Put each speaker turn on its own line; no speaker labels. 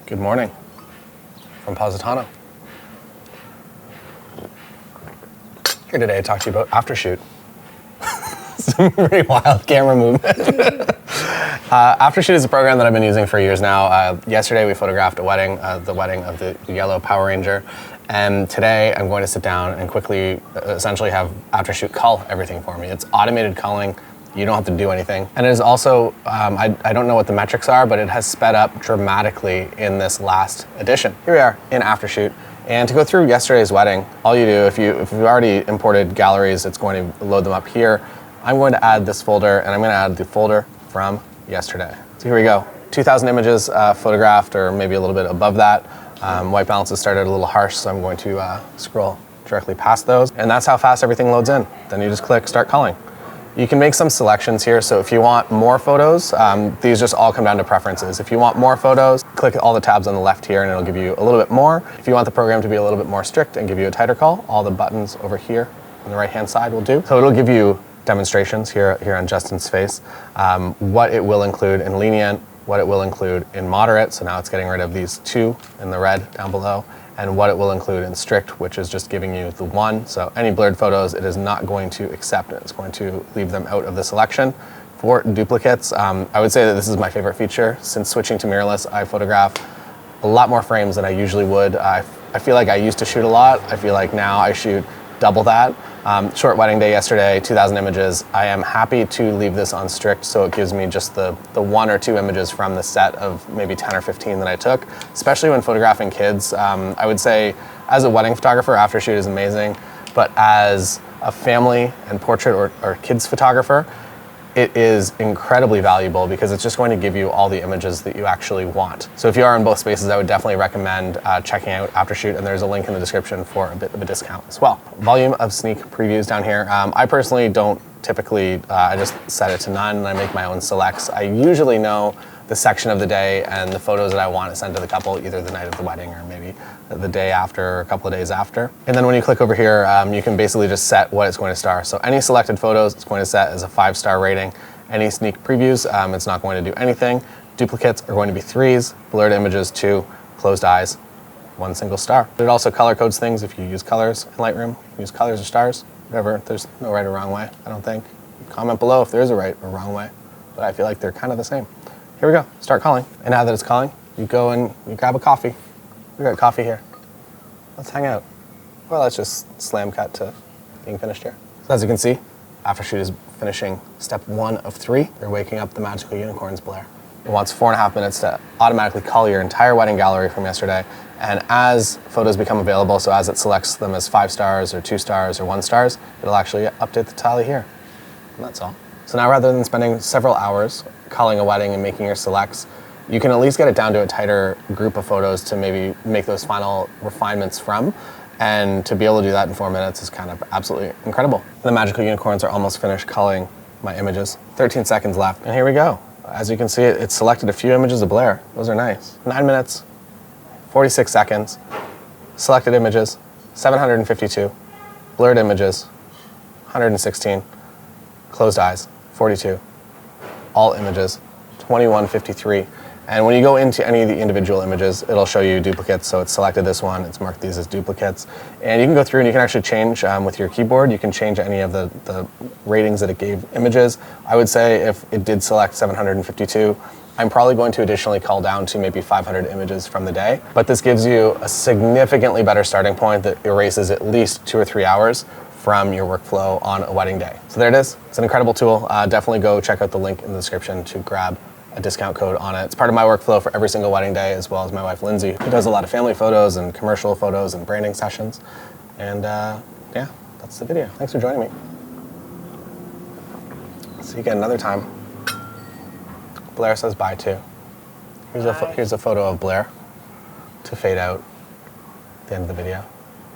Good morning from Positano. Here today to talk to you about AfterShoot. Some pretty wild camera movement. AfterShoot is a program that I've been using for years now. Yesterday we photographed a wedding, the wedding of the yellow Power Ranger. And today I'm going to sit down and quickly essentially have AfterShoot cull everything for me. It's automated culling. You don't have to do anything. And it is also, I don't know what the metrics are, but it has sped up dramatically in this last edition. Here we are in AfterShoot. And to go through yesterday's wedding, all you do, if you've already imported galleries, it's going to load them up here. I'm going to add this folder, and I'm going to add the folder from yesterday. So here we go. 2,000 images photographed, or maybe a little bit above that. White balances started a little harsh, so I'm going to scroll directly past those. And that's how fast everything loads in. Then you just click Start Culling. You can make some selections here, so if you want more photos, these just all come down to preferences. If you want more photos, click all the tabs on the left here and it'll give you a little bit more. If you want the program to be a little bit more strict and give you a tighter cull, all the buttons over here on the right-hand side will do. So it'll give you demonstrations here on Justin's face, what it will include in lenient, what it will include in moderate, so now it's getting rid of these two in the red down below, and what it will include in strict, which is just giving you the one. So any blurred photos, it is not going to accept it. It's going to leave them out of the selection. For duplicates, I would say that this is my favorite feature. Since switching to mirrorless, I photograph a lot more frames than I usually would. I feel like I used to shoot a lot. I feel like now I shoot double that. Short wedding day yesterday, 2,000 images. I am happy to leave this on strict, so it gives me just the one or two images from the set of maybe 10 or 15 that I took, especially when photographing kids. I would say as a wedding photographer, AfterShoot is amazing, but as a family and portrait or kids photographer, it is incredibly valuable because it's just going to give you all the images that you actually want. So if you are in both spaces, I would definitely recommend checking out AfterShoot, and there's a link in the description for a bit of a discount as well. Volume of sneak previews down here. I personally don't typically, I just set it to none and I make my own selects. I usually know the section of the day and the photos that I want to send to the couple either the night of the wedding or maybe the day after or a couple of days after. And then when you click over here, you can basically just set what it's going to star. So any selected photos, it's going to set as a 5-star rating. Any sneak previews, it's not going to do anything. Duplicates are going to be 3s, blurred images 2, closed eyes 1 single star. It also color codes things if you use colors in Lightroom. You can use colors or stars, whatever. There's no right or wrong way, I don't think. Comment below if there is a right or wrong way, but I feel like they're kind of the same. Here we go, start culling. And now that it's culling, you go and you grab a coffee. We got coffee here. Let's hang out. Or let's just slam cut to being finished here. So as you can see, AfterShoot is finishing step 1 of 3. They're waking up the magical unicorns blare. It wants 4.5 minutes to automatically cull your entire wedding gallery from yesterday. And as photos become available, so as it selects them as 5 stars or 2 stars or 1 stars, it'll actually update the tally here. And that's all. So now rather than spending several hours culling a wedding and making your selects, you can at least get it down to a tighter group of photos to maybe make those final refinements from. And to be able to do that in 4 minutes is kind of absolutely incredible. The magical unicorns are almost finished culling my images. 13 seconds left, and here we go. As you can see, it selected a few images of Blair. Those are nice. 9 minutes, 46 seconds, selected images, 752, blurred images, 116, closed eyes, 42, all images, 2153. And when you go into any of the individual images, it'll show you duplicates. So it's selected this one, it's marked these as duplicates. And you can go through and you can actually change with your keyboard. You can change any of the ratings that it gave images. I would say if it did select 752, I'm probably going to additionally cull down to maybe 500 images from the day. But this gives you a significantly better starting point that erases at least 2 or 3 hours from your workflow on a wedding day. So there it is. It's an incredible tool. Definitely go check out the link in the description to grab a discount code on it. It's part of my workflow for every single wedding day, as well as my wife, Lindsay, who does a lot of family photos and commercial photos and branding sessions. And yeah, that's the video. Thanks for joining me. See you again another time. Blair says bye too. Here's a photo of Blair to fade out at the end of the video.